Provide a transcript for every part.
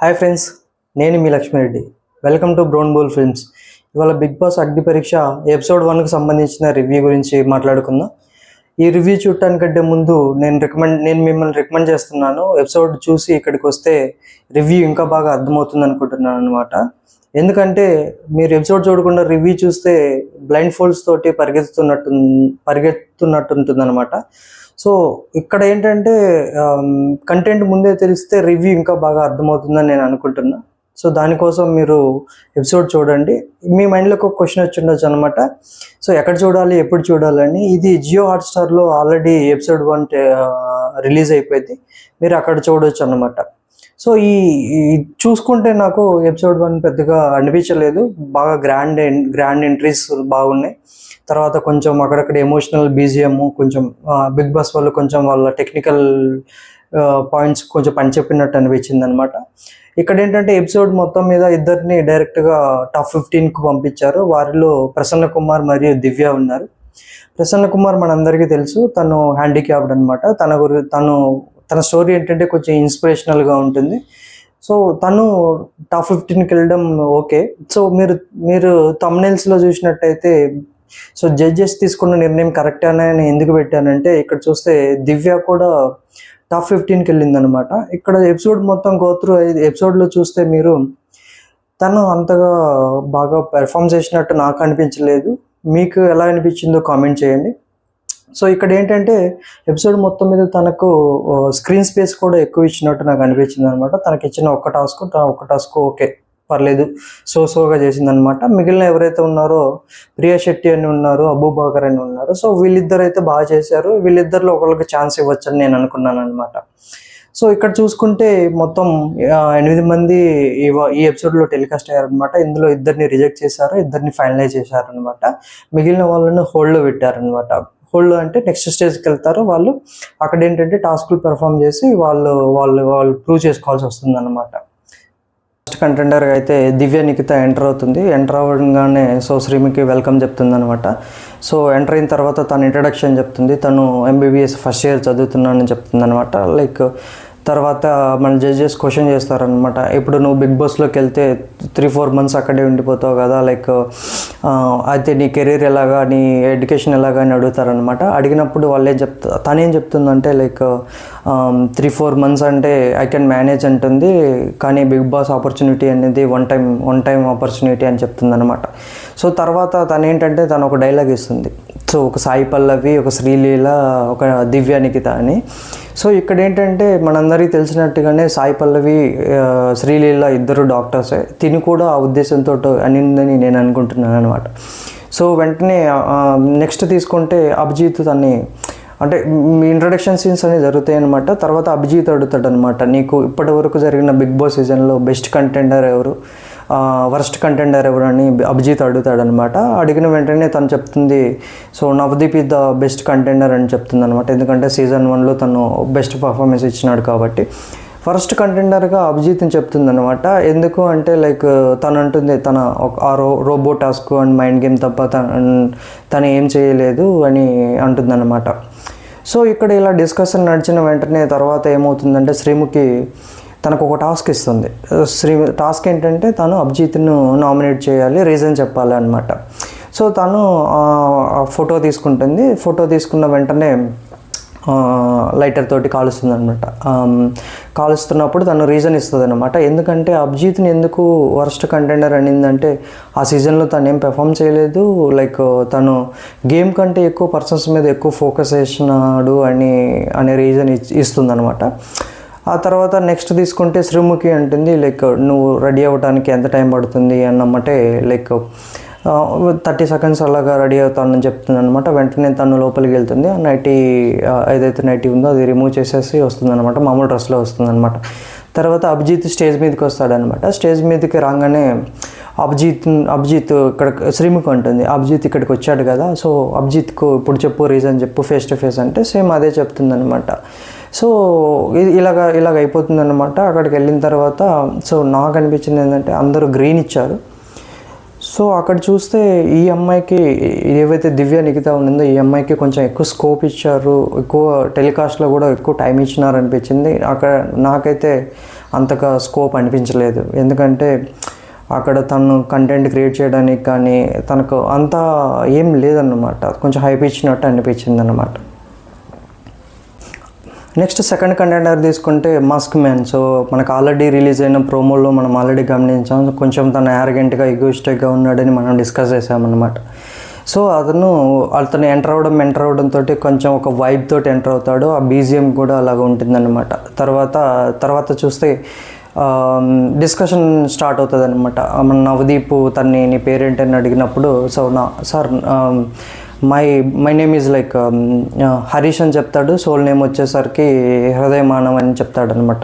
Hi friends, నేను మీ Lakshmi Reddy. Welcome to Brown Bowl Films. ఇవాళ Bigg Boss Agni Pariksha episode 1కి సంబంధించిన రివ్యూ గురించి మాట్లాడుకుందాం. ఈ రివ్యూ చూడటానికంటే ముందు నేను మిమ్మల్ని రికమెండ్ చేస్తున్నాను. ఎపిసోడ్ చూసి ఇక్కడికి వస్తే రివ్యూ ఇంకా బాగా అర్థమవుతుంది అనుకుంటున్నాను అనమాట. ఎందుకంటే మీరు ఎపిసోడ్ చూడకుండా రివ్యూ చూస్తే బ్లైండ్ ఫోల్డ్స్ తోటి పరిగెత్తున్నట్టుంటుంది అనమాట. సో ఇక్కడ ఏంటంటే కంటెంట్ ముందే తెలిస్తే రివ్యూ ఇంకా బాగా అర్థమవుతుందని నేను అనుకుంటున్నా. సో దానికోసం మీరు ఎపిసోడ్ చూడండి. మీ మైండ్లో ఒక క్వశ్చన్ వచ్చి ఉండొచ్చు అనమాట, సో ఎక్కడ చూడాలి, ఎప్పుడు చూడాలని. ఇది జియో హాట్స్టార్లో ఆల్రెడీ ఎపిసోడ్ 1 రిలీజ్ అయిపోయింది, మీరు అక్కడ చూడవచ్చు అనమాట. సో ఈ చూసుకుంటే నాకు ఎపిసోడ్ 1 పెద్దగా అనిపించలేదు. బాగా గ్రాండ్ ఎంట్రీస్ బాగున్నాయి. తర్వాత కొంచెం అక్కడక్కడ ఎమోషనల్ బీజిఎం, కొంచెం బిగ్ బాస్ వాళ్ళు కొంచెం వాళ్ళ టెక్నికల్ పాయింట్స్ కొంచెం పని చెప్పినట్టు అనిపించింది అనమాట. ఇక్కడ ఏంటంటే ఎపిసోడ్ మొత్తం మీద ఇద్దరిని డైరెక్ట్గా టాప్ 15కు పంపించారు. వారిలో ప్రసన్న కుమార్ మరియు దివ్య ఉన్నారు. ప్రసన్న కుమార్ మనందరికీ తెలుసు, తను హ్యాండిక్యాప్డ్ అనమాట. తన స్టోరీ ఏంటంటే కొంచెం ఇన్స్పిరేషనల్గా ఉంటుంది. సో తను టాప్ 15కి వెళ్ళడం ఓకే. సో మీరు థంబ్నెయిల్స్లో చూసినట్టయితే, సో జడ్జెస్ తీసుకున్న నిర్ణయం కరెక్ట్ అని ఎందుకు పెట్టానంటే, ఇక్కడ చూస్తే దివ్య కూడా టాప్ 15కి వెళ్ళింది అనమాట. ఇక్కడ ఎపిసోడ్ మొత్తం గోత్రు ఎపిసోడ్లో చూస్తే మీరు తను అంతగా బాగా పెర్ఫామ్ చేసినట్టు నాకు అనిపించలేదు. మీకు ఎలా అనిపించిందో కామెంట్ చేయండి. సో ఇక్కడ ఏంటంటే ఎపిసోడ్ మొత్తం మీద తనకు స్క్రీన్ స్పేస్ కూడా ఎక్కువ ఇచ్చినట్టు నాకు అనిపించింది అనమాట. తనకి ఇచ్చిన ఒక్క టాస్క్ ఓకే, పర్లేదు, సోగా చేసిందనమాట. మిగిలిన ఎవరైతే ఉన్నారో ప్రియా శెట్టి అని ఉన్నారు, అబూబకర్ అని ఉన్నారు. సో వీళ్ళిద్దరు అయితే బాగా చేశారు. వీళ్ళిద్దరిలో ఒకరికి ఛాన్స్ ఇవ్వచ్చని నేను అనుకున్నాను అనమాట. సో ఇక్కడ చూసుకుంటే మొత్తం 8 మంది ఈ ఎపిసోడ్లో టెలికాస్ట్ అయ్యారనమాట. ఇందులో ఇద్దరిని రిజెక్ట్ చేశారు, ఇద్దరిని ఫైనలైజ్ చేశారనమాట. మిగిలిన వాళ్ళని హోల్డ్లో పెట్టారనమాట. హోల్డ్ అంటే నెక్స్ట్ స్టేజ్కి వెళ్తారు వాళ్ళు. అక్కడ ఏంటంటే టాస్క్లు పెర్ఫామ్ చేసి వాళ్ళు ప్రూవ్ చేసుకోవాల్సి వస్తుంది అనమాట. ఫస్ట్ కంటెండర్గా అయితే దివ్య నిఖిత ఎంటర్ అవుతుంది. ఎంటర్ అవ్వగానే సో శ్రీముఖి వెల్కమ్ చెప్తుంది అనమాట. సో ఎంటర్ అయిన తర్వాత తను ఇంట్రడక్షన్ చెప్తుంది. తను MBBS ఫస్ట్ ఇయర్ చదువుతున్నానని చెప్తుంది అనమాట. లైక్ తర్వాత మన జడ్జెస్ క్వశ్చన్ చేస్తారనమాట, ఇప్పుడు నువ్వు బిగ్ బాస్లోకి వెళ్తే 3-4 months అక్కడే ఉండిపోతావు కదా, లైక్ అయితే నీ కెరీర్ ఎలాగా, నీ ఎడ్యుకేషన్ ఎలాగా అని అడుగుతారనమాట. అడిగినప్పుడు తనేం చెప్తుందంటే, లైక్ 3-4 months అంటే ఐ కెన్ మేనేజ్ అంటుంది, కానీ బిగ్ బాస్ ఆపర్చునిటీ అనేది వన్ టైం ఆపర్చునిటీ అని చెప్తుంది అనమాట. సో తర్వాత తనేంటంటే తను ఒక డైలాగ్ ఇస్తుంది. సో ఒక సాయి పల్లవి, ఒక శ్రీలీల, ఒక దివ్య నిఖిత అని. సో ఇక్కడ ఏంటంటే మనందరికీ తెలిసినట్టుగానే సాయి పల్లవి, శ్రీలీల ఇద్దరు డాక్టర్సే. తిని కూడా ఆ ఉద్దేశంతో అనిందని నేను అనుకుంటున్నాను అనమాట. సో వెంటనే నెక్స్ట్ తీసుకుంటే అభిజిత్ తన్ని, అంటే మీ ఇంట్రడక్షన్ సీన్స్ అనేవి జరుగుతాయి అనమాట. తర్వాత అభిజిత్ అడుగుతాడు అనమాట, నీకు ఇప్పటి వరకు జరిగిన బిగ్ బాస్ సీజన్లో బెస్ట్ కంటెండర్ ఎవరు, వర్స్ట్ కంటెండర్ ఎవరు అని అభిజిత్ అడుగుతాడనమాట. అడిగిన వెంటనే తను చెప్తుంది, so Navdeep is the best contender అని చెప్తుంది అనమాట. ఎందుకంటే సీజన్ 1లో తను బెస్ట్ పర్ఫార్మెన్స్ ఇచ్చినాడు కాబట్టి. ఫస్ట్ కంటెండర్గా అభిజిత్ని చెప్తుంది అనమాట. ఎందుకు అంటే లైక్ తను అంటుంది, తన robo task and mind game తప్ప తను ఏం చేయలేదు అని అంటుంది అనమాట. సో ఇక్కడ ఇలా డిస్కషన్ నడిచిన వెంటనే తర్వాత ఏమవుతుందంటే, శ్రీముఖి తనకు ఒక టాస్క్ ఇస్తుంది. టాస్క్ ఏంటంటే తను అభిజిత్ను నామినేట్ చేయాలి, రీజన్ చెప్పాలి అనమాట. సో తను ఫోటో తీసుకుంటుంది. ఫోటో తీసుకున్న వెంటనే లైటర్ తోటి కాలుస్తుంది అనమాట. కాలుస్తున్నప్పుడు తను రీజన్ ఇస్తుంది అనమాట. ఎందుకంటే అభిజిత్ని ఎందుకు వర్స్ట్ కంటెండర్ అనిందంటే, ఆ సీజన్లో తను ఏం పెర్ఫామ్ చేయలేదు, లైక్ తను గేమ్ కంటే ఎక్కువ పర్సన్స్ మీద ఎక్కువ ఫోకస్ చేసినాడు అనే రీజన్ ఇస్తుంది అనమాట. ఆ తర్వాత నెక్స్ట్ తీసుకుంటే శ్రీముఖి అంటుంది, లైక్ నువ్వు రెడీ అవ్వడానికి ఎంత టైం పడుతుంది అన్నమాటే, లైక్ 30 seconds అలాగా రెడీ అవుతానని చెప్తుంది అనమాట. వెంటనే తను లోపలికి వెళ్తుంది. ఏదైతే నైటీ ఉందో అది రిమూవ్ చేసేసి వస్తుంది అనమాట, మామూలు డ్రెస్లో వస్తుంది అనమాట. తర్వాత అభిజిత్ స్టేజ్ మీదకి వస్తాడనమాట. స్టేజ్ మీదకి రాగానే అభిజిత్ ఇక్కడ శ్రీముఖి ఉంటుంది, అభిజిత్ ఇక్కడికి వచ్చాడు కదా, సో అభిజిత్కు ఇప్పుడు చెప్పు, రీజన్ చెప్పు, ఫేస్ టు ఫేస్ అంటే సేమ్ అదే చెప్తుంది అనమాట. సో ఇలాగ అయిపోతుంది అనమాట. అక్కడికి వెళ్ళిన తర్వాత సో నాకు అనిపించింది ఏంటంటే, అందరూ గ్రీన్ ఇచ్చారు. సో అక్కడ చూస్తే ఈ అమ్మాయికి ఏవైతే దివ్య నిఖిత ఉండిందో ఈ అమ్మాయికి కొంచెం ఎక్కువ స్కోప్ ఇచ్చారు, ఎక్కువ టెలికాస్ట్లో కూడా ఎక్కువ టైం ఇచ్చినారు అనిపించింది. అక్కడ నాకైతే అంతగా స్కోప్ అనిపించలేదు. ఎందుకంటే అక్కడ తను కంటెంట్ క్రియేట్ చేయడానికి కానీ తనకు అంతా ఏం లేదన్నమాట, కొంచెం హైప్ ఇచ్చినట్టు అనిపించింది అన్నమాట. నెక్స్ట్ సెకండ్ కంటెండర్ తీసుకుంటే మాస్క్ మ్యాన్. సో మనకు ఆల్రెడీ రిలీజ్ అయిన ప్రోమోలో మనం ఆల్రెడీ గమనించాం, కొంచెం తను యారగెంట్గా ఈగోయిస్టిక్గా ఉన్నాడని మనం డిస్కస్ చేసామన్నమాట. సో అతను ఎంటర్ అవడంతో కొంచెం ఒక వైబ్ తోటి ఎంటర్ అవుతాడు. ఆ బీజిఎం కూడా అలాగ ఉంటుందన్నమాట. తర్వాత చూస్తే డిస్కషన్ స్టార్ట్ అవుతుంది అనమాట. మన నవదీప్ నీ పేరేంటని అడిగినప్పుడు, so sir my name is like Harish అని చెప్తాడు. సోల్ నేమ్ వచ్చేసరికి హృదయమానవ్ అని చెప్తాడు అనమాట.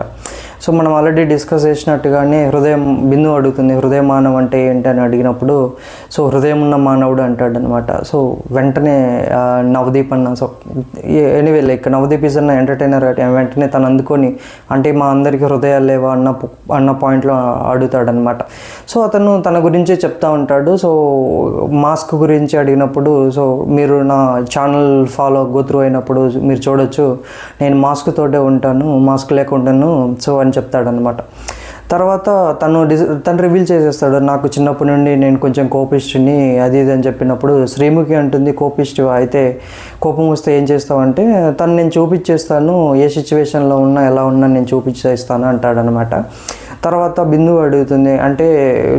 సో మనం ఆల్రెడీ డిస్కస్ చేసినట్టుగానే బిందు అడుగుతుంది హృదయమానవ్ అంటే ఏంటి అని అడిగినప్పుడు, సో హృదయం ఉన్న మానవుడు అంటాడు అనమాట. సో వెంటనే నవదీప్ అన్న, so anyway like Navdeep is అన్న ఎంటర్టైనర్, వెంటనే తను అందుకొని అంటే మా అందరికీ హృదయాలు లేవా అన్న పాయింట్లో అడుగుతాడనమాట. సో అతను తన గురించి చెప్తా ఉంటాడు. సో మాస్క్ గురించి అడిగినప్పుడు, సో మీరు నా ఛానల్ గోత్రూ అయినప్పుడు మీరు చూడొచ్చు, నేను మాస్క్ తోటే ఉంటాను, మాస్క్ లేకుండాను సో అని చెప్తాడనమాట. తర్వాత తను రివీల్ చేసేస్తాడు, నాకు చిన్నప్పటి నుండి నేను కొంచెం కోపిస్ట్ని అది ఇది అని చెప్పినప్పుడు శ్రీముఖి అంటుంది, కోపిస్ట్ అయితే కోపం వస్తే ఏం చేస్తావంటే, నేను చూపించేస్తాను, ఏ సిచ్యువేషన్లో ఉన్నా ఎలా ఉన్నా నేను చూపించేస్తాను అంటాడనమాట. తర్వాత బిందు అడుగుతుంది, అంటే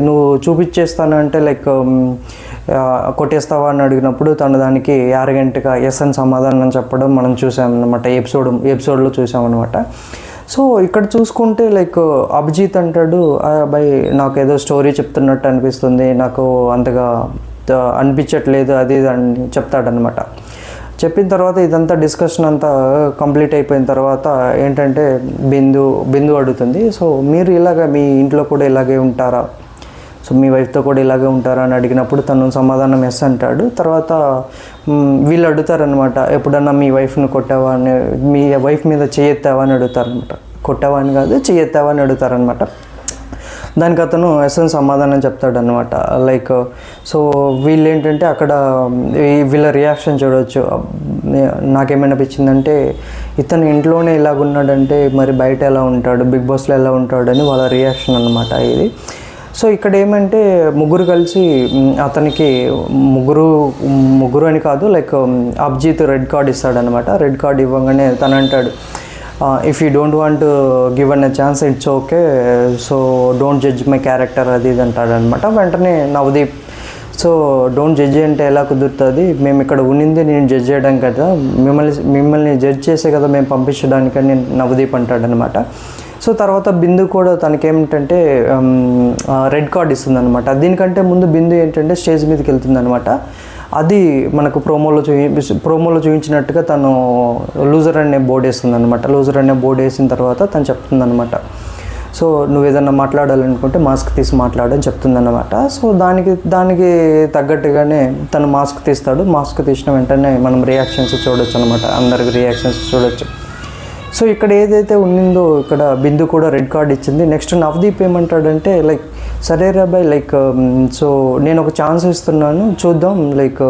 నువ్వు చూపించేస్తాను అంటే లైక్ కొట్టేస్తావా అని అడిగినప్పుడు తను దానికి యారగెంట్గా ఎస్ అని సమాధానం చెప్పడం మనం చూసామన్నమాట, ఎపిసోడ్లో చూసామన్నమాట. సో ఇక్కడ చూసుకుంటే లైక్ అభిజిత్ అంటాడు, అబ్బాయి నాకు ఏదో స్టోరీ చెప్తున్నట్టు అనిపిస్తుంది, నాకు అంతగా అనిపించట్లేదు అది అని చెప్తాడనమాట. చెప్పిన తర్వాత ఇదంతా డిస్కషన్ అంతా కంప్లీట్ అయిపోయిన తర్వాత ఏంటంటే బిందు అడుగుతుంది, సో మీరు మీ ఇంట్లో కూడా ఇలాగే ఉంటారా, సో మీ వైఫ్తో కూడా ఇలాగే ఉంటారా అని అడిగినప్పుడు తను సమాధానం ఎస్ అంటాడు. తర్వాత వీళ్ళు అడుగుతారనమాట, ఎప్పుడన్నా మీ వైఫ్ని కొట్టావా అని, మీ వైఫ్ మీద చేయెత్తావా అని అడుగుతారనమాట. కొట్టావా అని కాదు, చేయెత్తావా అని అడుగుతారనమాట. దానికి అతను ఎస్ఎన్ సమాధానం చెప్తాడనమాట. లైక్ సో వీళ్ళు ఏంటంటే అక్కడ వీళ్ళ రియాక్షన్ చూడవచ్చు. నాకేమనిపించిందంటే ఇతను ఇంట్లోనే ఇలాగున్నాడంటే మరి బయట ఎలా ఉంటాడు, బిగ్ బాస్లో ఎలా ఉంటాడని వాళ్ళ రియాక్షన్ అనమాట ఇది. సో ఇక్కడ ఏమంటే ముగ్గురు కలిసి అతనికి ముగ్గురు అని కాదు, లైక్ అభిజిత్ రెడ్ కార్డ్ ఇస్తాడనమాట. రెడ్ కార్డ్ ఇవ్వగానే తను అంటాడు, if you don't want given a chance it's okay, so don't judge my character అది ఇది అంటాడనమాట. వెంటనే నవదీప్, సో డోంట్ జడ్జ్ అంటే ఎలా కుదురుతుంది, మేము ఇక్కడ ఉన్నింది నేను జడ్జ్ చేయడం కదా, మిమ్మల్ని జడ్జ్ చేసే కదా మేము పంపించడానికని నవదీప్ అంటాడనమాట. సో తర్వాత బిందు కూడా తనకేమిటంటే రెడ్ కార్డ్ ఇస్తుంది అనమాట. దీనికంటే ముందు బిందు ఏంటంటే స్టేజ్ మీదకి వెళ్తుంది అనమాట. అది మనకు ప్రోమోలో చూపించినట్టుగా తను లూజర్ అనే బోర్డు వేస్తుంది అనమాట. లూజర్ అనే బోర్డు వేసిన తర్వాత తను చెప్తుంది అనమాట, సో నువ్వు ఏదన్నా మాట్లాడాలనుకుంటే మాస్క్ తీసి మాట్లాడని చెప్తుందన్నమాట. సో దానికి తగ్గట్టుగానే తను మాస్క్ తీస్తాడు. మాస్క్ తీసిన వెంటనే మనం రియాక్షన్స్ చూడొచ్చు అనమాట, అందరికి రియాక్షన్స్ చూడొచ్చు. సో ఇక్కడ ఏదైతే ఉన్నిందో ఇక్కడ బిందు కూడా రెడ్ కార్డ్ ఇచ్చింది. నెక్స్ట్ నవదీప్ ఏమంటాడంటే లైక్ సరే రాబాయ్, లైక్ సో నేను ఒక ఛాన్స్ ఇస్తున్నాను, చూద్దాం లైక్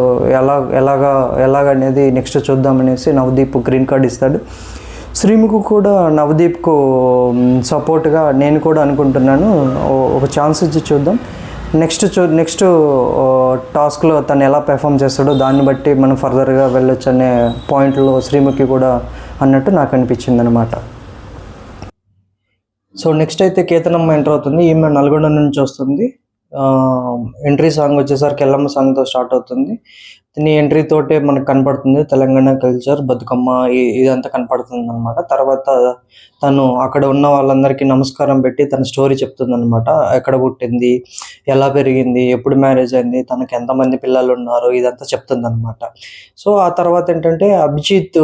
ఎలాగనేది నెక్స్ట్ చూద్దాం అనేసి నవదీప్ గ్రీన్ కార్డ్ ఇస్తాడు. శ్రీముఖి కూడా నవదీప్కు సపోర్ట్గా నేను కూడా అనుకుంటున్నాను, ఒక ఛాన్స్ ఇచ్చి చూద్దాం, నెక్స్ట్ టాస్క్లో తను ఎలా పెర్ఫామ్ చేస్తాడో దాన్ని బట్టి మనం ఫర్దర్గా వెళ్ళొచ్చు అనే పాయింట్లో శ్రీముఖి కూడా అన్నట్టు నాకు అనిపించింది అనమాట. సో నెక్స్ట్ అయితే కేతనమ్మ ఎంటర్ అవుతుంది. ఈమె నల్గొండ నుంచి వస్తుంది. ఎంట్రీ సాంగ్ వచ్చేసరికి ఎల్లమ్మ సాంగ్తో స్టార్ట్ అవుతుంది. దీని ఎంట్రీ తోటే మనకు కనపడుతుంది తెలంగాణ కల్చర్, బతుకమ్మ ఇదంతా కనపడుతుంది అనమాట. తర్వాత తను అక్కడ ఉన్న వాళ్ళందరికీ నమస్కారం పెట్టి తన స్టోరీ చెప్తుంది అనమాట. ఎక్కడ పుట్టింది, ఎలా పెరిగింది, ఎప్పుడు మ్యారేజ్ అయింది, తనకి ఎంతమంది పిల్లలు ఉన్నారు, ఇదంతా చెప్తుంది అనమాట. సో ఆ తర్వాత ఏంటంటే అభిజిత్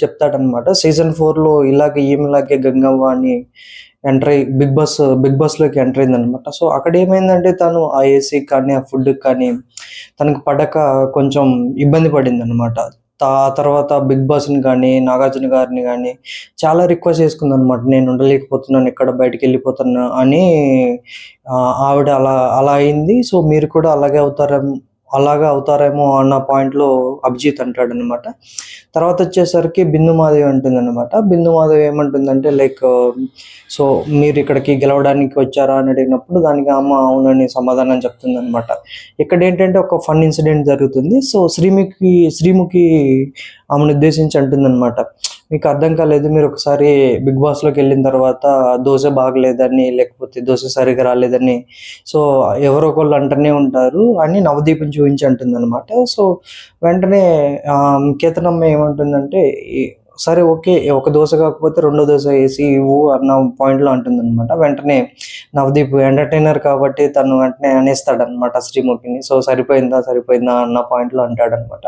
చెప్తాడనమాట, సీజన్ 4లో ఈమెలాగే గంగవ్వ అని బిగ్ బాస్లోకి ఎంటర్ అయిందనమాట. సో అక్కడ ఏమైందంటే తను ఆ ఏసీ కానీ ఆ ఫుడ్ కానీ తనకు పడక కొంచెం ఇబ్బంది పడింది అనమాట. ఆ తర్వాత బిగ్ బాస్ని కానీ నాగార్జున గారిని కానీ చాలా రిక్వెస్ట్ చేసుకుంది అనమాట, నేను ఉండలేకపోతున్నాను, ఇక్కడ బయటికి వెళ్ళిపోతున్నా అని. ఆవిడ అలా అయింది. సో మీరు కూడా అలాగే అలాగా అవుతారేమో అన్న పాయింట్లో అభిజిత్ అంటాడనమాట. తర్వాత వచ్చేసరికి బిందు మాధవి అంటుందన్నమాట. బిందు మాధవి ఏమంటుందంటే లైక్ సో మీరు ఇక్కడికి గెలవడానికి వచ్చారా అని అడిగినప్పుడు దానికి అమ్మ అవునని సమాధానం చెప్తుందన్నమాట. ఇక్కడ ఏంటంటే ఒక ఫన్ ఇన్సిడెంట్ జరుగుతుంది. సో శ్రీముఖి ఆమెను ఉద్దేశించి అంటుందన్నమాట, మీకు అర్థం కాలేదు, మీరు ఒకసారి బిగ్ బాస్లోకి వెళ్ళిన తర్వాత దోశ బాగలేదని లేకపోతే దోశ సరిగా రాలేదని సో ఎవరో ఒకళ్ళు అంటూనే ఉంటారు అని నవదీప్ని చూపించి అంటుందన్నమాట. సో వెంటనే కేతనమ్మ ఏమంటుందంటే సరే ఓకే, ఒక దోశ కాకపోతే రెండో దోశ వేసి ఇవ్వు అన్న పాయింట్లో అంటుందన్నమాట. వెంటనే నవదీప్ ఎంటర్టైనర్ కాబట్టి తను వెంటనే అనేస్తాడనమాట శ్రీముఖిని. సో సరిపోయిందా అన్న పాయింట్లో అంటాడనమాట.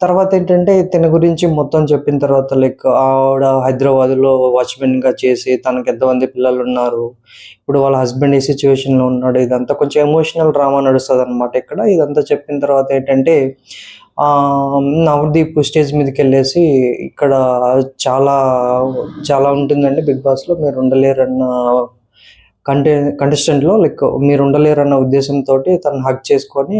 తర్వాత ఏంటంటే తన గురించి మొత్తం చెప్పిన తర్వాత లైక్ ఆవిడ హైదరాబాద్లో వాచ్మెన్గా చేసి తనకు ఎంతమంది పిల్లలు ఉన్నారు, ఇప్పుడు వాళ్ళ హస్బెండ్ ఏ సిచ్యువేషన్లో ఉన్నాడు, ఇదంతా కొంచెం ఎమోషనల్ డ్రామా నడుస్తుంది అనమాట ఇక్కడ. ఇదంతా చెప్పిన తర్వాత ఏంటంటే నవదీప్ స్టేజ్ మీదకి వెళ్ళేసి ఇక్కడ చాలా చాలా ఉంటుందండి బిగ్ బాస్లో, మీరు ఉండలేరన్న కంటెస్టెంట్లో లైక్ మీరు ఉండలేరన్న ఉద్దేశంతో తను హగ్ చేసుకొని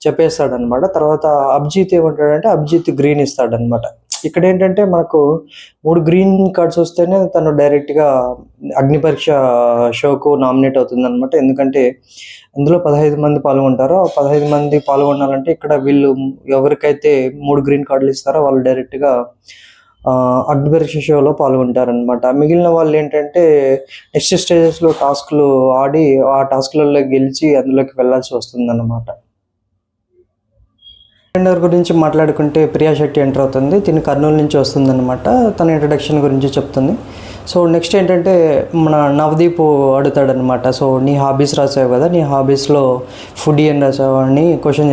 చెప్పేస్తాడనమాట. తర్వాత అభిజిత్ ఏమంటాడంటే అభిజిత్ గ్రీన్ ఇస్తాడనమాట. ఇక్కడ ఏంటంటే మనకు 3 గ్రీన్ కార్డ్స్ వస్తేనే తను డైరెక్ట్గా అగ్ని పరీక్ష షోకు నామినేట్ అవుతుందన్నమాట. ఎందుకంటే అందులో 15 మంది పాల్గొంటారో ఆ 15 మంది పాల్గొనాలంటే ఇక్కడ వీళ్ళు ఎవరికైతే 3 గ్రీన్ కార్డులు ఇస్తారో వాళ్ళు డైరెక్ట్గా అగ్ని పరీక్ష షోలో పాల్గొంటారనమాట. మిగిలిన వాళ్ళు ఏంటంటే నెక్స్ట్ స్టేజెస్లో టాస్క్లు ఆడి ఆ టాస్క్లలో గెలిచి అందులోకి వెళ్ళాల్సి వస్తుందన్నమాట. కంటెండర్ గురించి మాట్లాడుకుంటే ప్రియా శెట్టి ఎంటర్ అవుతుంది. తిని కర్నూలు నుంచి వస్తుందన్నమాట. తన ఇంట్రడక్షన్ గురించి చెప్తుంది. సో నెక్స్ట్ ఏంటంటే మన నవదీప్ అడుగుతాడనమాట, సో నీ హాబీస్ రాసావు కదా, నీ హాబీస్లో ఫుడ్ ఏం రాసావు అని క్వశ్చన్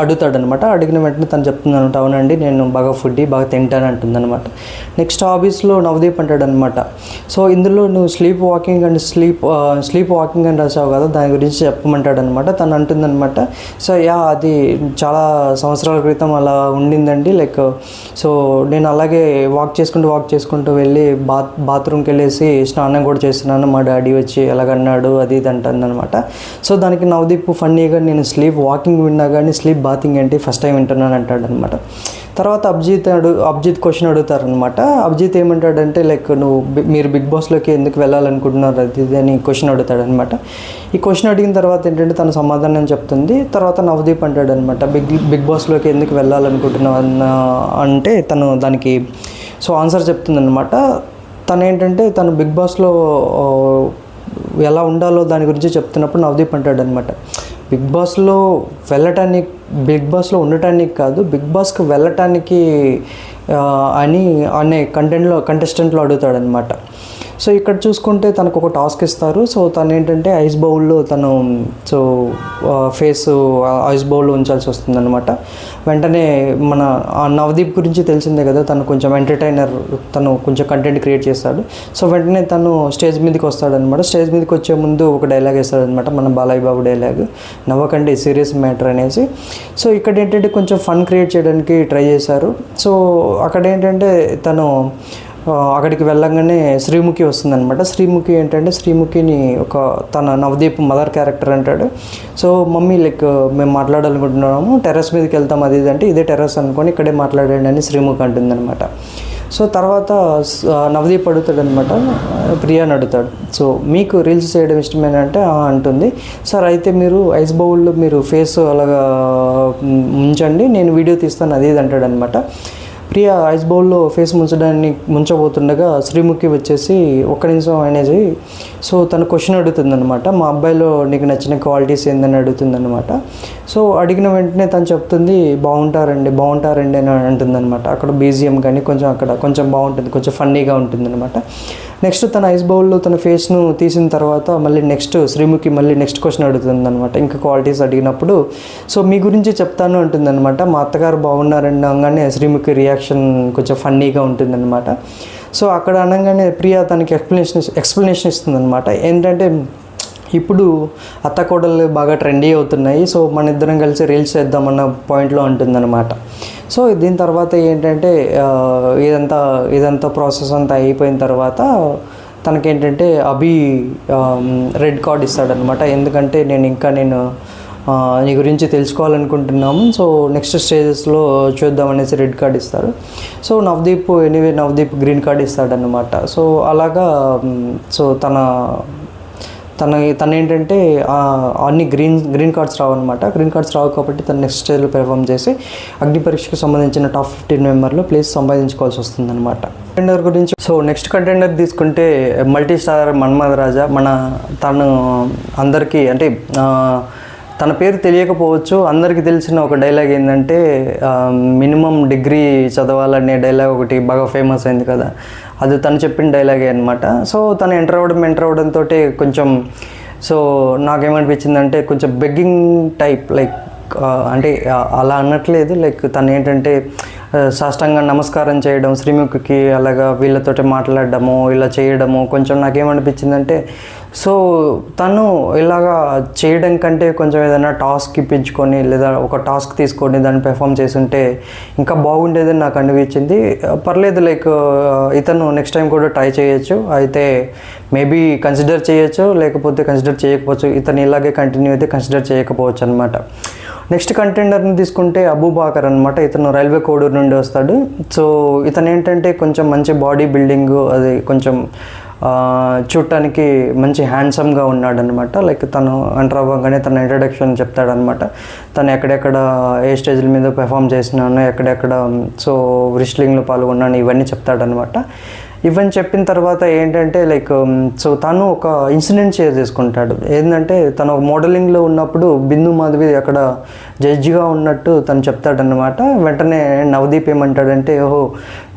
అడుగుతాడనమాట. అడిగిన వెంటనే తను చెప్తుందనమాట, అవునండి నేను బాగా ఫుడ్డీ బాగా తింటాను అంటుందన్నమాట. నెక్స్ట్ హాబీస్లో నవదీప్ అంటాడనమాట, సో ఇందులో నువ్వు స్లీప్ వాకింగ్ అని రాసావు కదా, దాని గురించి చెప్పమంటాడనమాట. తను అంటుందన్నమాట, సో అది చాలా సంవత్సరాల క్రితం అలా ఉండిందండి, లైక్ సో నేను అలాగే వాక్ చేసుకుంటూ వెళ్ళి బాత్రూమ్కి వెళ్ళేసి స్నానం కూడా చేస్తున్నాను, మా డాడీ వచ్చి ఎలాగన్నాడు అది ఇది అంటుందన్నమాట. సో దానికి నవదీప్ ఫన్నీగా నేను స్లీప్ వాకింగ్ విన్నా కానీ స్లీప్ బాతింగ్ ఏంటి ఫస్ట్ టైం వింటున్నాను అంటాడనమాట. తర్వాత అభిజిత్ క్వశ్చన్ అడుగుతారనమాట. అభిజిత్ ఏమంటాడంటే లైక్ మీరు బిగ్ బాస్లోకి ఎందుకు వెళ్ళాలనుకుంటున్నారు అది ఇది అని క్వశ్చన్ అడుగుతాడనమాట. ఈ క్వశ్చన్ అడిగిన తర్వాత ఏంటంటే తన సమాధానం చెప్తుంది. తర్వాత నవదీప్ అంటాడనమాట, బిగ్ బాస్లోకి ఎందుకు వెళ్ళాలనుకుంటున్నావు అంటే తను దానికి సో ఆన్సర్ చెప్తుందనమాట. తను ఏంటంటే తను బిగ్ బాస్లో ఎలా ఉండాలో దాని గురించి చెప్తున్నప్పుడు నవదీప్ అంటాడనమాట, బిగ్ బాస్లో ఉండటానికి కాదు, బిగ్ బాస్కి వెళ్ళటానికి అనే కంటెస్టెంట్లో అడుగుతాడనమాట. సో ఇక్కడ చూసుకుంటే తనకు ఒక టాస్క్ ఇస్తారు. సో తను ఏంటంటే ఐస్ బౌల్లో తను సో ఫేస్ ఐస్ బౌల్లో ఉంచాల్సి వస్తుందన్నమాట. వెంటనే మన నవదీప్ గురించి తెలిసిందే కదా, తను కొంచెం ఎంటర్టైనర్, తను కొంచెం కంటెంట్ క్రియేట్ చేస్తాడు. సో వెంటనే తను స్టేజ్ మీదకి వస్తాడనమాట. స్టేజ్ మీదకి వచ్చే ముందు ఒక డైలాగ్ వేస్తాడనమాట, మన Balayya Babu dialogue, నవ్వకండి serious matter అనేసి. సో ఇక్కడ ఏంటంటే కొంచెం ఫన్ క్రియేట్ చేయడానికి ట్రై చేశారు. సో అక్కడ ఏంటంటే తను అక్కడికి వెళ్ళంగానే శ్రీముఖి వస్తుందన్నమాట. శ్రీముఖి ఏంటంటే శ్రీముఖిని తన నవదీప్ మదర్ క్యారెక్టర్ అంటాడు. సో మమ్మీ లైక్ మేము మాట్లాడాలనుకుంటున్నాము, టెర్రస్ మీదకి వెళ్తాం అది ఇది అంటే, ఇదే టెర్రస్ అనుకొని ఇక్కడే మాట్లాడండి అని శ్రీముఖి అంటుందన్నమాట. సో తర్వాత నవదీప్ అడుగుతాడనమాట, ప్రియాని అడుగుతాడు, సో మీకు రీల్స్ చేయడం ఇష్టమేనంటే అంటుంది. సార్ అయితే మీరు ఐస్ బౌల్లో మీరు ఫేస్ అలాగా ఉంచండి, నేను వీడియో తీస్తాను అది ఇది అంటాడనమాట. ప్రియా ఐస్ బౌల్లో ఫేస్ ముంచబోతుండగా శ్రీముఖి వచ్చేసి ఒక్క నిమిషం అనేది సో తను క్వశ్చన్ అడుగుతుందనమాట, మా అబ్బాయిలో నీకు నచ్చిన క్వాలిటీస్ ఏందని అడుగుతుందనమాట. సో అడిగిన వెంటనే తను చెప్తుంది బాగుంటారండి అని అంటుందన్నమాట. అక్కడ బీజిఎం కానీ కొంచెం బాగుంటుంది, కొంచెం ఫన్నీగా ఉంటుందన్నమాట. నెక్స్ట్ తన ఐస్ బౌల్లో తన ఫేస్ను తీసిన తర్వాత మళ్ళీ శ్రీముఖి నెక్స్ట్ క్వశ్చన్ అడుగుతుంది అనమాట. ఇంకా క్వాలిటీస్ అడిగినప్పుడు సో మీ గురించి చెప్తాను అంటుందన్నమాట. మా అత్తగారు బాగున్నారండి అనగానే శ్రీముఖి రియాక్షన్ కొంచెం ఫన్నీగా ఉంటుందన్నమాట. సో అక్కడ అనగానే ప్రియా తనకి ఎక్స్ప్లెనేషన్ ఇస్తుందన్నమాట. ఏంటంటే ఇప్పుడు అత్త కోడలు బాగా ట్రెండీ అవుతున్నాయి, సో మన ఇద్దరం కలిసి రీల్స్ చేద్దామన్న పాయింట్లో ఉంటుందన్నమాట. సో దీని తర్వాత ఏంటంటే ఇదంతా ప్రాసెస్ అంతా అయిపోయిన తర్వాత తనకేంటంటే రెడ్ కార్డ్ ఇస్తాడనమాట. ఎందుకంటే నేను నీ గురించి తెలుసుకోవాలనుకుంటున్నాము, సో నెక్స్ట్ స్టేజెస్లో చూద్దామనేసి రెడ్ కార్డ్ ఇస్తారు. సో నవదీప్ గ్రీన్ కార్డ్ ఇస్తాడనమాట. సో అలాగా సో తన ఏంటంటే అన్ని గ్రీన్ కార్డ్స్ రావన్నమాట. గ్రీన్ కార్డ్స్ రావు కాబట్టి తను నెక్స్ట్ స్టేజ్లో పెర్ఫామ్ చేసి అగ్ని పరీక్షకు సంబంధించిన టాప్ 15 మెంబర్లో ప్లేస్ సంపాదించుకోవాల్సి వస్తుందన్నమాట. కంటెండర్ గురించి సో నెక్స్ట్ కంటెండర్ తీసుకుంటే మల్టీ స్టార్ మన్మథ రాజా. తను అందరికీ అంటే తన పేరు తెలియకపోవచ్చు, అందరికీ తెలిసిన ఒక డైలాగ్ ఏంటంటే మినిమం డిగ్రీ చదవాలనే డైలాగ్ ఒకటి బాగా ఫేమస్ అయింది కదా, అది తను చెప్పిన డైలాగే అనమాట. సో తను ఎంటర్ అవ్వడంతో కొంచెం సో నాకేమనిపించిందంటే కొంచెం బెగ్గింగ్ టైప్, లైక్ అంటే అలా అనట్లేదు, లైక్ తను ఏంటంటే సాష్టాంగ నమస్కారం చేయడం శ్రీముఖికి, అలాగా వీళ్ళతోటి మాట్లాడడము ఇలా చేయడము కొంచెం నాకేమనిపించిందంటే సో తను ఇలాగా చేయడం కంటే కొంచెం ఏదైనా టాస్క్ ఇప్పించుకొని లేదా ఒక టాస్క్ తీసుకొని దాన్ని పెర్ఫామ్ చేస్తుంటే ఇంకా బాగుండేదని నాకు అనిపించింది. పర్లేదు, లైక్ ఇతను నెక్స్ట్ టైం కూడా ట్రై చేయొచ్చు, అయితే మేబీ కన్సిడర్ చేయొచ్చు, లేకపోతే కన్సిడర్ చేయకపోవచ్చు. ఇతను ఇలాగే కంటిన్యూ అయితే కన్సిడర్ చేయకపోవచ్చు అనమాట. నెక్స్ట్ కంటెండర్ని తీసుకుంటే అబూబాకర్ అనమాట. ఇతను రైల్వే కోడూరు నుండి వస్తాడు. సో ఇతను ఏంటంటే కొంచెం మంచి బాడీ బిల్డింగ్, అది కొంచెం చూడటానికి మంచి హ్యాండ్సమ్గా ఉన్నాడనమాట. లైక్ తను ఎంటర్ అవ్వగానే తన ఇంట్రడక్షన్ చెప్తాడనమాట. తను ఎక్కడెక్కడ ఏ స్టేజ్ల మీద పెర్ఫామ్ చేసినాను, ఎక్కడెక్కడ సో రిస్లింగ్లో పాల్గొన్నాను, ఇవన్నీ చెప్తాడనమాట. ఇవన్నీ చెప్పిన తర్వాత ఏంటంటే లైక్ సో తను ఒక ఇన్సిడెంట్ షేర్ చేసుకుంటాడు. ఏంటంటే తను ఒక మోడలింగ్లో ఉన్నప్పుడు బిందు మాధవి అక్కడ జడ్జిగా ఉన్నట్టు తను చెప్తాడనమాట. వెంటనే నవదీప్ ఏమంటాడంటే, ఓహో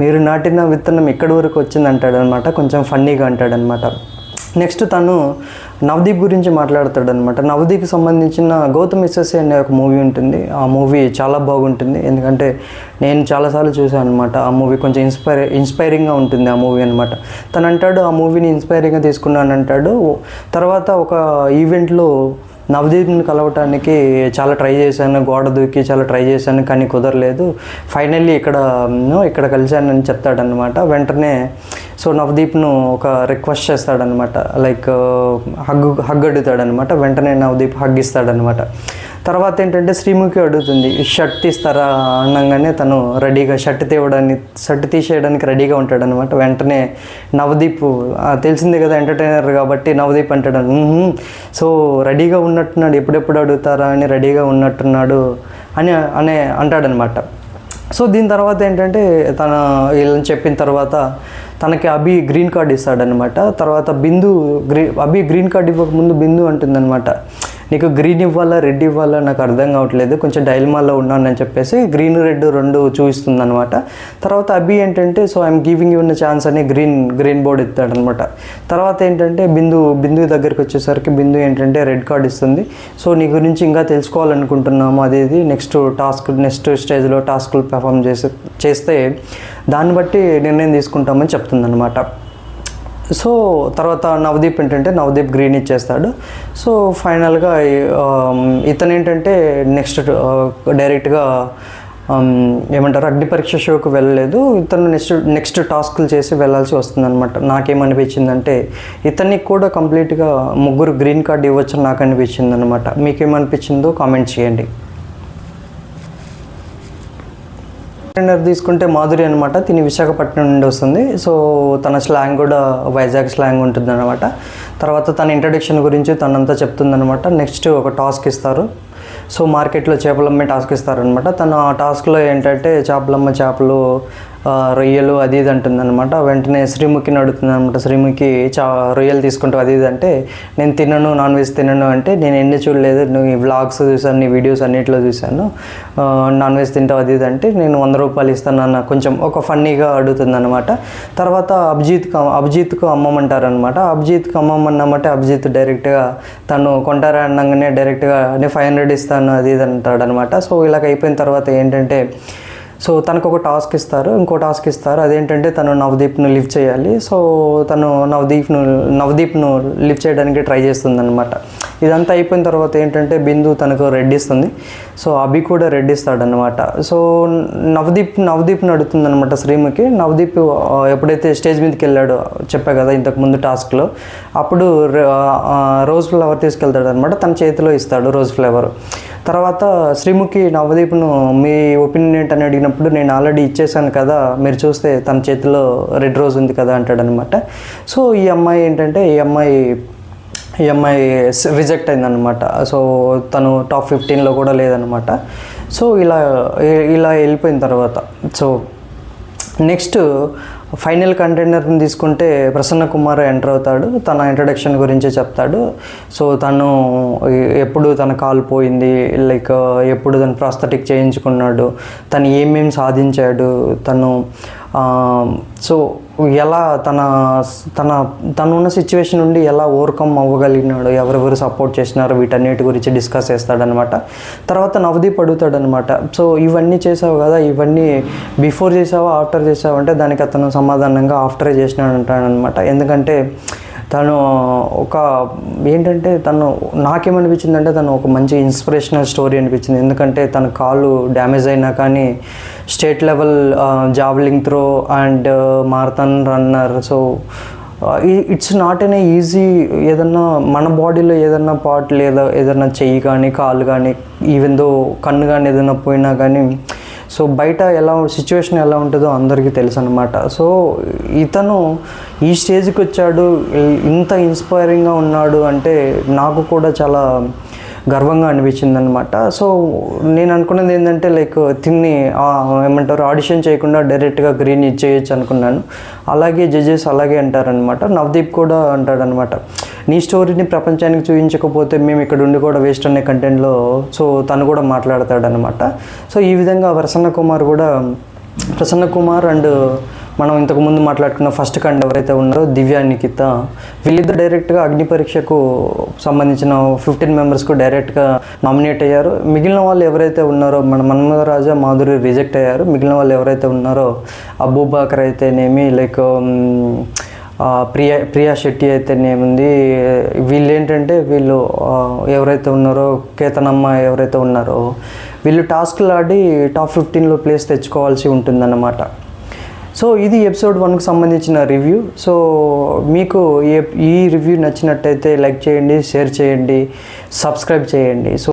మీరు నాటిన విత్తనం ఎక్కడి వరకు వచ్చింది అంటాడనమాట. కొంచెం ఫన్నీగా అంటాడనమాట. నెక్స్ట్ తను నవదీప్ గురించి మాట్లాడతాడనమాట. నవదీప్కి సంబంధించిన గౌతమ్ ఎస్ఎస్ఏ అనే ఒక మూవీ ఉంటుంది. ఆ మూవీ చాలా బాగుంటుంది, ఎందుకంటే నేను చాలాసార్లు చూసాను అనమాట. ఆ మూవీ కొంచెం ఇన్స్పైరింగ్గా ఉంటుంది ఆ మూవీ అనమాట. తను అంటాడు ఆ మూవీని ఇన్స్పైరింగ్గా తీసుకున్నాను అంటాడు. తర్వాత ఒక ఈవెంట్లో నవదీప్ని కలవటానికి చాలా ట్రై చేశాను, గోడ దూకి చాలా ట్రై చేశాను, కానీ కుదరలేదు. ఫైనల్లీ ఇక్కడ కలిశానని చెప్తాడనమాట. వెంటనే సో నవదీప్ను ఒక రిక్వెస్ట్ చేస్తాడనమాట, లైక్ హగ్ అడుగుతాడనమాట. వెంటనే నవదీప్ హగ్ ఇస్తాడనమాట. తర్వాత ఏంటంటే శ్రీముఖి అడుగుతుంది షర్ట్ తీస్తారా అనగానే తను రెడీగా షర్ట్ తీసేయడానికి రెడీగా ఉంటాడనమాట. వెంటనే నవదీప్ తెలిసిందే కదా ఎంటర్టైనర్ కాబట్టి నవదీప్ అంటాడు సో రెడీగా ఉన్నట్టున్నాడు, ఎప్పుడెప్పుడు అడుగుతారా అని రెడీగా ఉన్నట్టున్నాడు అని అంటాడనమాట. సో దీని తర్వాత ఏంటంటే వీళ్ళని చెప్పిన తర్వాత తనకి అభి గ్రీన్ కార్డ్ ఇస్తాడనమాట. తర్వాత అభి గ్రీన్ కార్డ్ ఇవ్వకముందు బిందు అంటుందన్నమాట, నీకు గ్రీన్ ఇవ్వాలా రెడ్ ఇవ్వాలా నాకు అర్థం కావట్లేదు, కొంచెం డైలమాలో ఉన్నానని చెప్పేసి గ్రీన్ రెడ్ రెండు చూపిస్తుంది అనమాట. తర్వాత అభి ఏంటంటే so I'm giving you chance అని గ్రీన్ బోర్డ్ ఇస్తాడనమాట. తర్వాత ఏంటంటే బిందు దగ్గరికి వచ్చేసరికి బిందు ఏంటంటే రెడ్ కార్డ్ ఇస్తుంది. సో నీ గురించి ఇంకా తెలుసుకోవాలనుకుంటున్నాము, అది నెక్స్ట్ స్టేజ్లో టాస్క్లు పెర్ఫామ్ చేస్తే దాన్ని బట్టి నిర్ణయం తీసుకుంటామని చెప్తుందనమాట. సో తర్వాత నవదీప్ గ్రీన్ ఇచ్చేస్తాడు. సో ఫైనల్గా ఇతను ఏంటంటే డైరెక్ట్గా ఏమంటారు అగ్ని పరీక్ష షోకి వెళ్ళలేదు, ఇతను నెక్స్ట్ టాస్క్లు చేసి వెళ్ళాల్సి వస్తుందన్నమాట. నాకేమనిపించిందంటే ఇతనికి కూడా కంప్లీట్గా 3 గ్రీన్ కార్డ్ ఇవ్వచ్చని నాకు అనిపించింది అనమాట. మీకేమనిపించిందో కామెంట్ చేయండి. కంటెండర్ తీసుకుంటే మాధురి అనమాట. తిని విశాఖపట్నం నుండి వస్తుంది. సో తన స్లాంగ్ కూడా వైజాగ్ స్లాంగ్ ఉంటుంది అనమాట. తర్వాత తన ఇంట్రడక్షన్ గురించి తనంతా చెప్తుందనమాట. నెక్స్ట్ ఒక టాస్క్ ఇస్తారు. సో మార్కెట్లో చేపలమ్మే టాస్క్ ఇస్తారనమాట. తను ఆ టాస్క్లో ఏంటంటే చేపలు రొయ్యలు అది ఇది అంటుందన్నమాట. వెంటనే శ్రీముఖిని అడుగుతుంది అనమాట. శ్రీముఖి రొయ్యలు తీసుకుంటావు అది ఇది అంటే నేను తినను, నాన్ వెజ్ తినను అంటే నేను ఎన్ని చూడలేదు, నువ్వు ఈ వ్లాగ్స్ చూసాను, నీ వీడియోస్ అన్నింటిలో చూశాను, నాన్ వెజ్ తింటావు అది ఇది అంటే నేను 100 రూపాయలు ఇస్తాను అన్న కొంచెం ఒక ఫన్నీగా అడుగుతుంది అనమాట. తర్వాత అభిజిత్కు అమ్మమంటారనమాట. అభిజిత్కి అమ్మమన్నామంటే అభిజిత్ డైరెక్ట్గా తను కొంటారా అన్నగానే డైరెక్ట్గా నేను 500 ఇస్తాను అది ఇది అంటాడనమాట. సో ఇలాగ అయిపోయిన తర్వాత ఏంటంటే సో తనకు ఒక టాస్క్ ఇస్తారు, ఇంకో టాస్క్ ఇస్తారు. అదేంటంటే తను నవదీప్ను లిఫ్ట్ చేయాలి. సో తను నవదీప్ను లిఫ్ట్ చేయడానికి ట్రై చేస్తుంది అనమాట. ఇదంతా అయిపోయిన తర్వాత ఏంటంటే బిందు తనకు రెడ్ ఇస్తుంది. సో అభి కూడా రెడ్ ఇస్తాడనమాట. సో నవదీప్ని అడుగుతుంది అనమాట శ్రీముఖి. నవదీప్ ఎప్పుడైతే స్టేజ్ మీదకి వెళ్ళాడో చెప్పా కదా ఇంతకుముందు టాస్క్లో, అప్పుడు రోజ్ ఫ్లవర్ తీసుకెళ్తాడు అనమాట. తన చేతిలో ఇస్తాడు రోజ్ ఫ్లవర్. తర్వాత శ్రీముఖి నవదీప్ను మీ ఒపీనియన్ ఏంటని అడిగినప్పుడు నేను ఆల్రెడీ ఇచ్చేసాను కదా, మీరు చూస్తే తన చేతిలో రెడ్ రోజ్ ఉంది కదా అంటాడనమాట. సో ఈ అమ్మాయి ఏంటంటే ఈ అమ్మాయి రిజెక్ట్ అయిందనమాట. సో తను టాప్ 15లో కూడా లేదనమాట. సో ఇలా వెళ్ళిపోయిన తర్వాత సో నెక్స్ట్ ఫైనల్ కంటెండర్ని తీసుకుంటే ప్రసన్న కుమార్ ఎంటర్ అవుతాడు. తన ఇంట్రడక్షన్ గురించి చెప్తాడు. సో తను ఎప్పుడు తన కాలు పోయింది, లైక్ ఎప్పుడు తను ప్రాస్థెటిక్ చేయించుకున్నాడు, తను ఏమేమి సాధించాడు, సో ఎలా తను ఉన్న సిచ్యువేషన్ నుండి ఎలా ఓవర్కమ్ అవ్వగలిగినాడు, ఎవరెవరు సపోర్ట్ చేసినారో వీటన్నిటి గురించి డిస్కస్ చేస్తాడనమాట. తర్వాత నవదీప్ అడుగుతాడనమాట. సో ఇవన్నీ చేసావు కదా, ఇవన్నీ బిఫోర్ చేసావా ఆఫ్టర్ చేసావా అంటే దానికి అతను సమాధానంగా ఆఫ్టరే చేసినాడు అంటాడనమాట. ఎందుకంటే తను నాకేమనిపించిందంటే తను ఒక మంచి ఇన్స్పిరేషనల్ స్టోరీ అనిపించింది. ఎందుకంటే తన కాలు డ్యామేజ్ అయినా కానీ state level javelin throw and marathon runner. So it's not an easy. ఏదన్నా మన బాడీలో ఏదన్నా పార్ట్ లేదా ఏదన్నా చెయ్యి కానీ కాలు కానీ ఈవెన్ దో కన్ను కానీ ఏదైనా పోయినా కానీ సో బయట సిచ్యువేషన్ ఎలా ఉంటుందో అందరికీ తెలుసు అనమాట. సో ఇతను ఈ స్టేజ్కి వచ్చాడు, ఇంత ఇన్స్పైరింగ్గా ఉన్నాడు అంటే నాకు కూడా చాలా గర్వంగా అనిపించింది అనమాట. సో నేను అనుకున్నది ఏంటంటే లైక్ తిన్ని ఆడిషన్ చేయకుండా డైరెక్ట్గా గ్రీన్ ఇచ్చేయచ్చు అనుకున్నాను. అలాగే జడ్జెస్ అలాగే అంటారనమాట. నవదీప్ కూడా అంటాడనమాట, నీ స్టోరీని ప్రపంచానికి చూపించకపోతే మేము ఇక్కడ ఉండి కూడా వేస్ట్ అనే కంటెంట్లో సో తను కూడా మాట్లాడతాడనమాట. సో ఈ విధంగా ప్రసన్న కుమార్ అండ్ మనం ఇంతకుముందు మాట్లాడుకున్న ఫస్ట్ కండ్ ఎవరైతే ఉన్నారో దివ్య నిఖిత, వీళ్ళిద్దరు డైరెక్ట్గా అగ్ని పరీక్షకు సంబంధించిన 15 మెంబర్స్కు డైరెక్ట్గా నామినేట్ అయ్యారు. మిగిలిన వాళ్ళు ఎవరైతే ఉన్నారో మన మన్మథరాజా, మాధురి రిజెక్ట్ అయ్యారు. మిగిలిన వాళ్ళు ఎవరైతే ఉన్నారో అబూబాకర్ అయితేనేమి, లైక్ ప్రియా శెట్టి అయితేనేముంది, వీళ్ళు ఎవరైతే ఉన్నారో కేతనమ్మ ఎవరైతే ఉన్నారో వీళ్ళు టాస్క్లు ఆడి టాప్ 15లో ప్లేస్ తెచ్చుకోవాల్సి ఉంటుందన్నమాట. సో ఇది ఎపిసోడ్ 1కి సంబంధించిన రివ్యూ. సో మీకు ఈ రివ్యూ నచ్చినట్టయితే లైక్ చేయండి, షేర్ చేయండి, సబ్స్క్రైబ్ చేయండి. సో